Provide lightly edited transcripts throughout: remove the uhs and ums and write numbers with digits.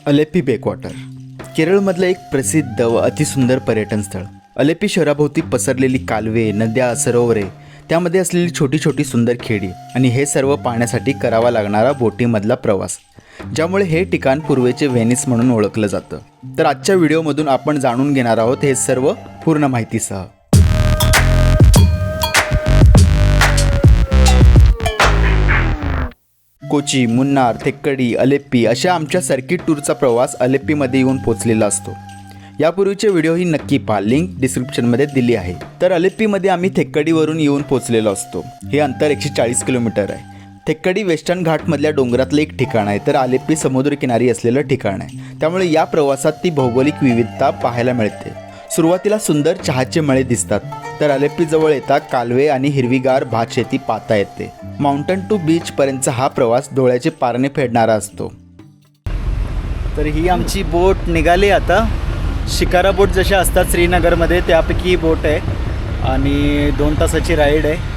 अलेप्पी बेकवॉटर केरळमधलं एक प्रसिद्ध व अतिसुंदर पर्यटन स्थळ. अलेप्पी शहराभोवती पसरलेली कालवे, नद्या, सरोवरे, त्यामध्ये असलेली छोटी छोटी सुंदर खेडी आणि हे सर्व पाहण्यासाठी करावा लागणारा बोटीमधला प्रवास, ज्यामुळे हे ठिकाण पूर्वेचे व्हेनिस म्हणून ओळखलं जातं. तर आजच्या व्हिडिओमधून आपण जाणून घेणार आहोत हे सर्व पूर्ण माहितीसह. कोची, मुन्नार, थेक्कडी, अलेप्पी अशा आमच्या सर्किट टूरचा प्रवास अलेप्पीमध्ये येऊन पोचलेला असतो. यापूर्वीचे व्हिडिओही नक्की पहा, लिंक डिस्क्रिप्शनमध्ये दिली आहे. तर अलेप्पीमध्ये आम्ही थेक्कडीवरून येऊन पोचलेलो असतो. हे अंतर 140 किलोमीटर आहे. थेक्कडी वेस्टर्न घाटमधल्या डोंगरातलं एक ठिकाण आहे, तर अलेप्पी समुद्रकिनारी असलेलं ठिकाण आहे. त्यामुळे या प्रवासात ती भौगोलिक विविधता पाहायला मिळते. सुरुवातीला सुंदर चहाचे मळे दिसतात, तर अलेप्पी जवळ येता कालवे आणि हिरवीगार भातशेती पाहता येते. माउंटन टू बीच पर्यंतचा हा प्रवास डोळ्याचे पारणे फेडणारा असतो. तर ही आमची बोट निघाली आता. शिकारा बोट जशा असतात श्रीनगरमध्ये त्यापैकी ही बोट आहे आणि 2 तासाची राईड आहे.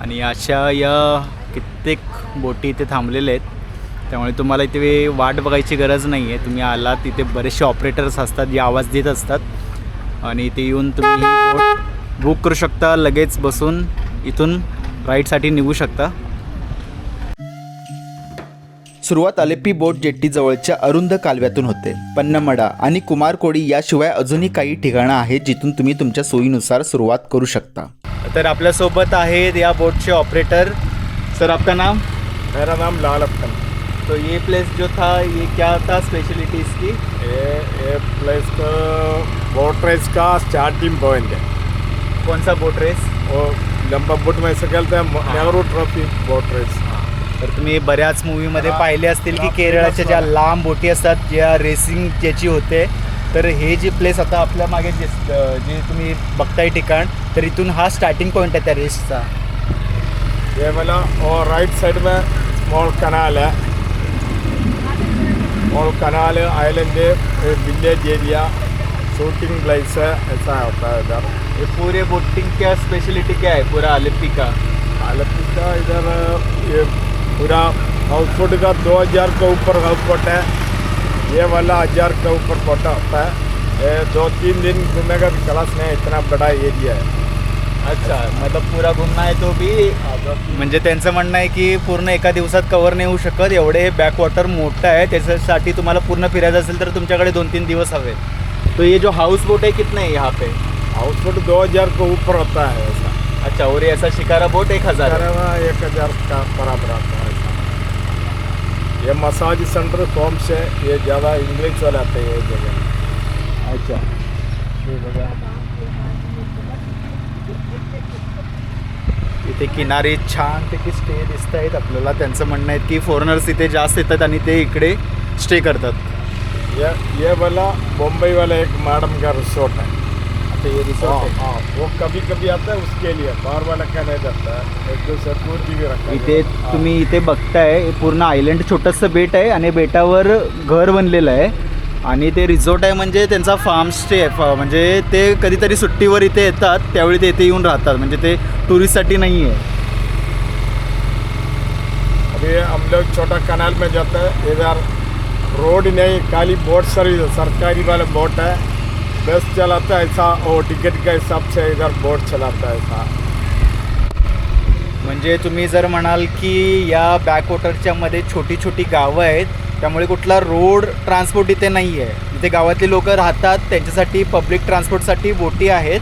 आणि अशा या कित्येक बोटी इथे थांबलेल्या आहेत, त्यामुळे तुम्हाला इथे वाट बघायची गरज नाही आहे. तुम्ही आलात तिथे बरेचसे ऑपरेटर्स असतात जे आवाज देत असतात आणि इथे येऊन तुम्ही ही बोट बुक करू शकता. लगेच बसून इथून राईडसाठी निघू शकता. सुरुवात अलेप्पी बोट जेट्टी जवळच्या अरुंद कालव्यातून होते. पन्नमडा आणि कुमारकोडी याशिवाय अजूनही काही ठिकाणं आहेत जिथून तुम्ही तुमच्या सोयीनुसार सुरुवात करू शकता. तर आपल्यासोबत आहेत या बोटचे ऑपरेटर. सर, आपका नाम? मेरा नाम लाल अख्तर. तो ये प्लेस जो था ये क्या था स्पेशलिटी इसकी? ये प्लेस का बोट रेस का स्टार्टिंग पॉइंट है. कौन सा बोट रेस? वो लंबा बोट में से खेलते हैं नेहरू ट्रॉफी बोट रेस. तर तुम्ही बऱ्याच मूवीमध्ये पाहिले असतील की केरळाच्या ज्या लांब बोटी असतात ज्या रेसिंग ज्याची होते, तर हे जी प्लेस आता आपल्या मागे जे तुम्ही बघताय ठिकाण, तर इथून हा स्टार्टिंग पॉइंट आहे त्या रेसचा. ये वाला और राइट साइड में स्मॉल कनाल है. Small canal island village area shooting place है, ऐसा होता है इधर. ये पूरे बोटिंग क्या स्पेशलिटी क्या है पूरा अलेप्पी का? अलेप्पी का इधर ये पूरा हाउसबोट का 2000 के ऊपर हाउसबोट है. ये वाला 1000 के ऊपर बोटा होता है. ये 2-3 दिन घूमेगा भी क्लास नहीं, इतना बड़ा एरिया है. अच्छा, मतलब पूरा घुमना है तो भी, म्हणजे त्यांचं म्हणणं आहे की पूर्ण एका दिवसात कव्हर नाही होऊ शकत, एवढे हे बॅकवॉटर मोठं आहे. त्याच्यासाठी तुम्हाला पूर्ण फिरायचं असेल तर तुमच्याकडे 2-3 दिवस हवे. तो ये जो हाउस बोट है कितना है यहाँ पे? हाउस बोट 2000 के ऊपर होता है ऐसा. अच्छा, और ये ऐसा शिकारा बोट 1000? 1000 का बराबर आता है. ये मसाज सेंटर फॉर्म से ये ज़्यादा इंग्लिश वाले आते हैं ये जगह. अच्छा, हे बघा इथे किनारी छानपैकी स्टे दिसत आहेत आपल्याला. त्यांचं म्हणणं आहे की फॉरेनर्स इथे जास्त येतात आणि ते इकडे स्टे करतात. ये वाला मुंबई वाला एक मैडम का रिसोर्ट है. अच्छा, ये रिसोर्ट है. हाँ, वो कभी कभी आता है उसके लिए, बार वाला क्या नहीं जाता है. एक दो सिक्योरिटी भी रखा है. इथे तुम्ही इथे बघताय पूर्ण आयलंड छोटंसं बेट आहे आणि बेटावर घर बनलेलं आहे आणि ते रिसॉर्ट आहे, म्हणजे त्यांचा फार्म स्टे आहे. म्हणजे ते कधीतरी सुट्टीवर इथे येतात त्यावेळी ते इथे येऊन राहतात, म्हणजे ते टुरिस्टसाठी नाही आहे. अभी हम लोग छोटा कनाल में जाते हैं. इधर रोड नहीं, खाली बोट सर्विस सरकारी वाला बोट है. बस चलाता है ऐसा, और टिकट के हिसाब से इधर बोट चलाता है ऐसा. म्हणजे तुम्ही जर म्हणाल की या बॅकवॉटरच्या मध्ये छोटी छोटी गावं आहेत, त्यामुळे कुठला रोड ट्रान्सपोर्ट इथे नाही आहे. इथे गावातले लोक राहतात, त्यांच्यासाठी पब्लिक ट्रान्सपोर्टसाठी बोटी आहेत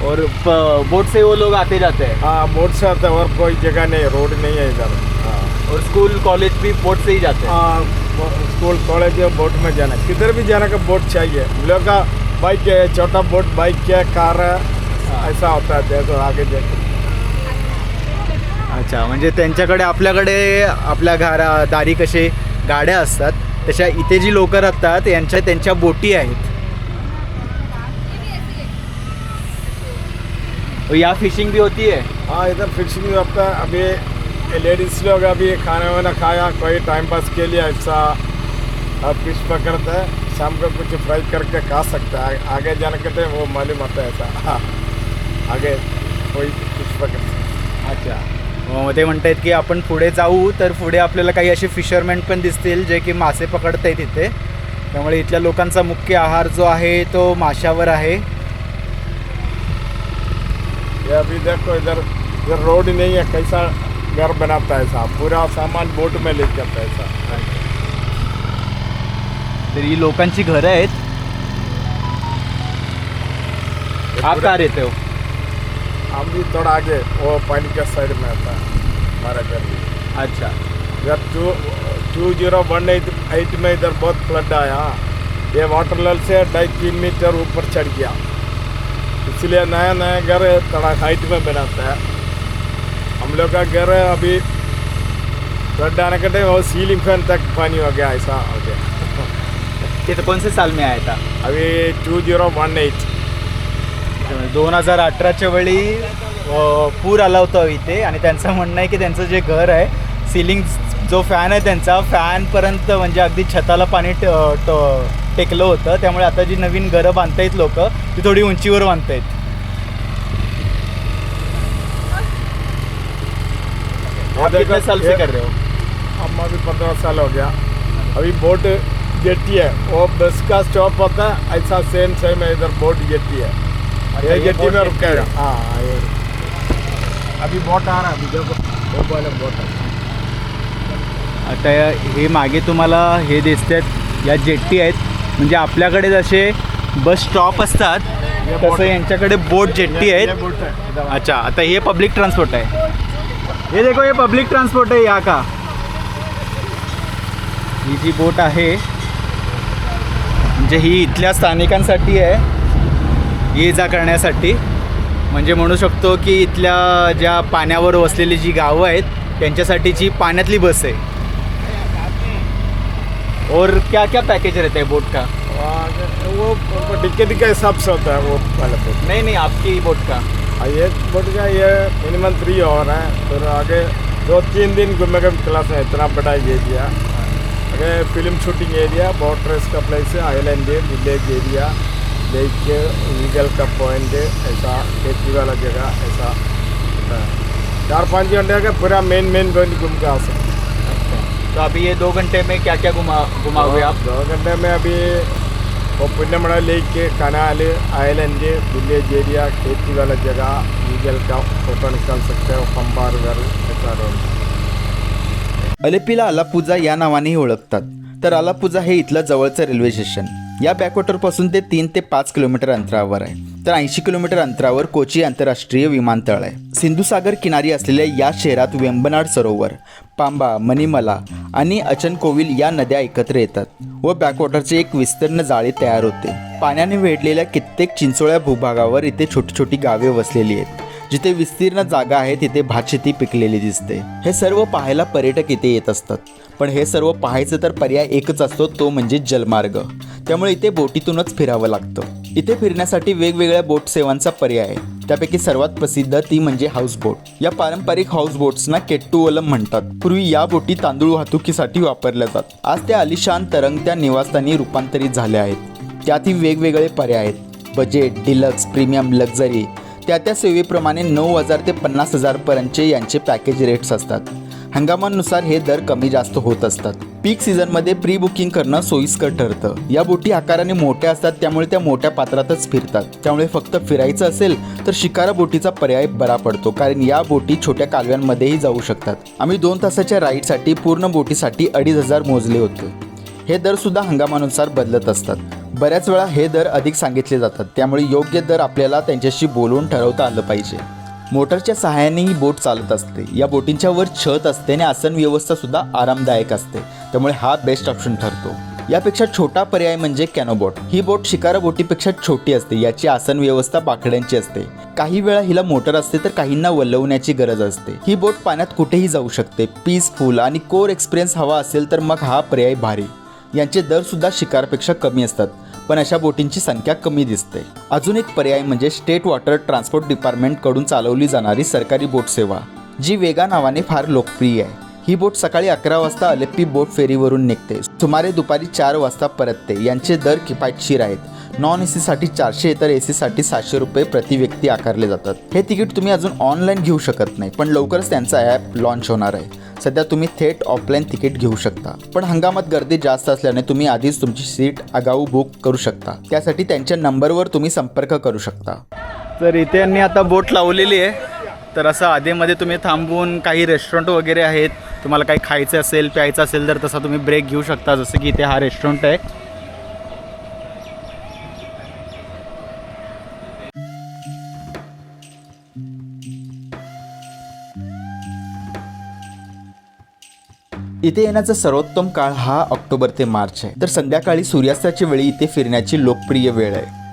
और बोट से वो लोग आते जाते हैं. हाँ, बोट से आता है और कोई जगह नहीं, रोड नहीं है इधर. हाँ, और स्कूल कॉलेज भी बोट से ही जाते हैं. हाँ, स्कूल कॉलेज बोट में जाना, किधर भी जाने का बोट चाहिए. हम लोग का बाइक है, छोटा बोट बाइक है, कार है, ऐसा होता है. देखो आगे देखो. अच्छा, म्हणजे त्यांच्याकडे आपल्याकडे आपल्या दारी कसे गाड्या असतात तशा इथे जी लोक राहतात त्यांच्या बोटी आहेत. या फिशिंग भी होती है. हाँ, इधर फिशिंग भी होता है. अभी लेडीज़ लोग अभी खाना वाना खाया, कोई टाइम पास के लिए ऐसा फिश पकड़ते हैं. शाम को कुछ फ्राई करके खा सकता है. आगे जाने के वो मालूम होता है ऐसा. हाँ, आगे कोई कुछ पकड़ सकते। अच्छा, ते म्हणत आहेत की आपण पुढे जाऊ तर पुढे आपल्याला काही असे फिशरमॅन पण दिसतील जे की मासे पकडत आहेत इथे. त्यामुळे इथल्या लोकांचा मुख्य आहार जो आहे तो माशावर आहे. ये अभी देखो इधर इधर रोड नहीं है, कैसा घर बनाता है साहब, पूरा सामान बोट में लेके आता है साहब। तर ही लोकांची घरं आहेत. आप कहाँ रहते हो? हम भी थोड़ा आगे वो पानी के साइड में आता है हमारा घर भी। अच्छा, इधर 2018 में इधर बहुत फ्लड आया, ये वाटर लेवल से 2.5-3 मीटर ऊपर चढ़ गया, इसलिए नया नया घर थोड़ा हाइट में बनाता है। हम लोग का घर है अभी फ्लड आने के टाइम वो सीलिंग फैन तक पानी हो गया, ऐसा हो गया। ते तो कौन से साल में आया था? अभी 2018 2018च्या वेळी पूर आला होता इथे. आणि त्यांचं म्हणणं आहे की त्यांचं जे घर आहे, सिलिंग जो फॅन आहे त्यांचा फॅनपर्यंत म्हणजे अगदी छताला पाणी टेकलं होतं. त्यामुळे आता जी नवीन घरं बांधतायत लोक ती थोडी उंचीवर बांधतायत. आप कितने साल से कर रहे हो? हम अभी 15 साल हो गया। अभी बोट जेटी है, वो बस का स्टॉप होता है, ऐसा सेम सेम है इधर बोट जेटी है। ये जेटी में रुकेगा। हाँ, ये अभी बोट आ रहा है, अभी देखो वो वाला बोट है। आता हे मागे तुम्हाला हे दिसतात या जेट्टी आहेत. म्हणजे आपल्याकडे जसे बस स्टॉप असतात तसं यांच्याकडे बोट जेट्टी आहेत. अच्छा, आता हे पब्लिक ट्रान्सपोर्ट आहे. हे देखो, हे पब्लिक ट्रान्सपोर्ट आहे या का. ही जी बोट आहे म्हणजे ही इथल्या स्थानिकांसाठी आहे, ये जा करण्यासाठी. म्हणजे म्हणू शकतो की इथल्या ज्या पाण्यावर वसलेली जी गावं आहेत त्यांच्यासाठीची पाण्यातली बस आहे. और क्या क्या पैकेज रहता है बोट का? वो टिकट के हिसाब से होता है वो वाला बोट। नहीं, आपकी बोट का? ये बोट का ये मिनिमम 3 आवर है, फिर आगे 2-3 दिन घूमेगा क्लास है, इतना बड़ा एरिया। आगे फिल्म शूटिंग एरिया, बोट रेस का प्लेस है, आइलैंड है, विलेज एरिया, लेक, ईगल का पॉइंट, ऐसा खेती वाला जगह, ऐसा 4-5 घंटे का पूरा मेन पॉइंट घूम के आ सकते। तो अभी ये 2 घंटे में क्या क्या घुमाओगे आप? 2 घंटे में अभी वो पुण्यमड़ा लेक के कनाल, आइलैंड, विलेज एरिया, खेती वाला जगह, ईगल का फोटो निकाल सकते हो, खंबार घर, ऐसा रोड। अलेप्पीला अलापुझा या नावानेही ओळखतात. तर अलापुझा हे इथलं जवळचं रेल्वे स्टेशन या बॅकवॉटरपासून ते 3 ते 5 किलोमीटर अंतरावर आहे. तर 80 किलोमीटर अंतरावर कोची आंतरराष्ट्रीय विमानतळ आहे. सिंधुसागर किनारी असलेल्या या शहरात वेंबनाड सरोवर, पांबा, मणिमला आणि अचनकोविल या नद्या एकत्र येतात व बॅकवॉटरचे एक विस्तीर्ण जाळे तयार होते. पाण्याने वेढलेल्या कित्येक चिंचोळ्या भूभागावर इथे छोटी छोटी गावे वसलेली आहेत. जिथे विस्तीर्ण जागा आहे तिथे भातशेती पिकलेली दिसते. हे सर्व पाहायला पर्यटक इथे येत असतात. पण हे सर्व पाहायचं तर पर्याय एकच असतो, तो म्हणजे जलमार्ग. त्यामुळे इथे बोटीतूनच फिरावं लागतं. इथे फिरण्यासाठी वेगवेगळ्या बोट सेवांचा पर्याय आहे. त्यापैकी सर्वात प्रसिद्ध ती म्हणजे हाऊसबोट. या पारंपरिक हाऊसबोट्सना केट्टुवलम म्हणतात. पूर्वी या बोटी तांदूळ वाहतुकीसाठी वापरल्या जात. आज त्या आलिशान तरंगत्या निवासस्थानी रूपांतरित झाल्या आहेत. त्यातही वेगवेगळे पर्याय आहेत. बजेट, डिलक्स, प्रीमियम, लक्झरी, त्या सेवेप्रमाणे 9,000 ते 50,000 पर्यंतचे यांचे पॅकेज रेट्स असतात. हंगामानुसार हे दर कमी जास्त होत असतात. पीक सीझनमध्ये प्री बुकिंग करणं सोयीस्कर ठरतं. या बोटी आकाराने मोठ्या असतात, त्यामुळे त्या मोठ्या पात्रातच फिरतात. त्यामुळे फक्त फिरायचं असेल तर शिकारा बोटीचा पर्याय बरा पडतो, कारण या बोटी छोट्या कालव्यांमध्येही जाऊ शकतात. आम्ही 2 तासाच्या राईडसाठी पूर्ण बोटीसाठी 2,500 मोजले होते. हे दर सुद्धा हंगामानुसार बदलत असतात. बऱ्याच वेळा हे दर अधिक सांगितले जातात, त्यामुळे योग्य दर आपल्याला त्यांच्याशी बोलून ठरवता आलं पाहिजे. मोटरच्या सहाय्याने ही बोट चालत असते. या बोटींच्या वर छत असते आणि आसन व्यवस्था सुद्धा आरामदायक असते, त्यामुळे हा बेस्ट ऑप्शन ठरतो. यापेक्षा छोटा पर्याय म्हणजे कॅनोबोट. ही बोट शिकारा बोटीपेक्षा छोटी असते. याची आसन व्यवस्था बाकड्यांची असते. काही वेळा हिला मोटर असते तर काहींना वल्लवण्याची गरज असते. ही बोट पाण्यात कुठेही जाऊ शकते. पीसफुल आणि कोर एक्सपिरियन्स हवा असेल तर मग हा पर्याय भारी. यांचे दर सुद्धा शिकारपेक्षा कमी असतात, पण अशा बोटींची संख्या कमी दिसते. अजून एक पर्याय म्हणजे स्टेट वॉटर ट्रान्सपोर्ट डिपार्टमेंटकडून चालवली जाणारी सरकारी बोट सेवा, जी वेगा नावाने फार लोकप्रिय आहे. ही बोट सकाळी 11 वाजता अलेप्पी बोट फेरीवरून निघते. सुमारे दुपारी 4 वाजता परतते. यांचे दर किफायतशीर आहेत. नॉन ए सीसाठी 400 तर ए सीसाठी 700 रुपये प्रति व्यक्ती आकारले जातात। हे तिकीट तुम्ही अजून ऑनलाईन घेऊ शकत नाही, पण लवकरच त्यांचा ॲप लॉन्च होणार आहे। सध्या तुम्ही थेट ऑफलाईन तिकीट घेऊ शकता, पण हंगामात गर्दी जास्त असल्याने तुम्ही आधीच तुमची सीट आगाऊ बुक करू शकता। त्यासाठी त्यांच्या नंबरवर तुम्ही संपर्क करू शकता। तर इथे यांनी आता बोट लावलेली आहे, तर असं आधीमध्ये तुम्ही थांबून काही रेस्टॉरंट वगैरे आहेत, तुम्हाला काही खायचं असेल प्यायचं असेल तर तसा तुम्ही ब्रेक घेऊ शकता। जसं की इथे हा रेस्टॉरंट आहे। इथे येण्याचा सर्वोत्तम काळ हा ऑक्टोबर ते मार्च आहे, तर संध्याकाळी सूर्यास्ताच्या वेळी इथे फिरण्याची लोकप्रिय वेळ आहे।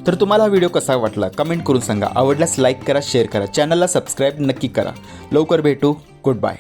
तर तुम्हाला हा व्हिडिओ कसा वाटला कमेंट करून सांगा। आवडल्यास लाईक करा, शेअर करा, चॅनलला सबस्क्राईब नक्की करा। लवकर भेटू, गुड बाय।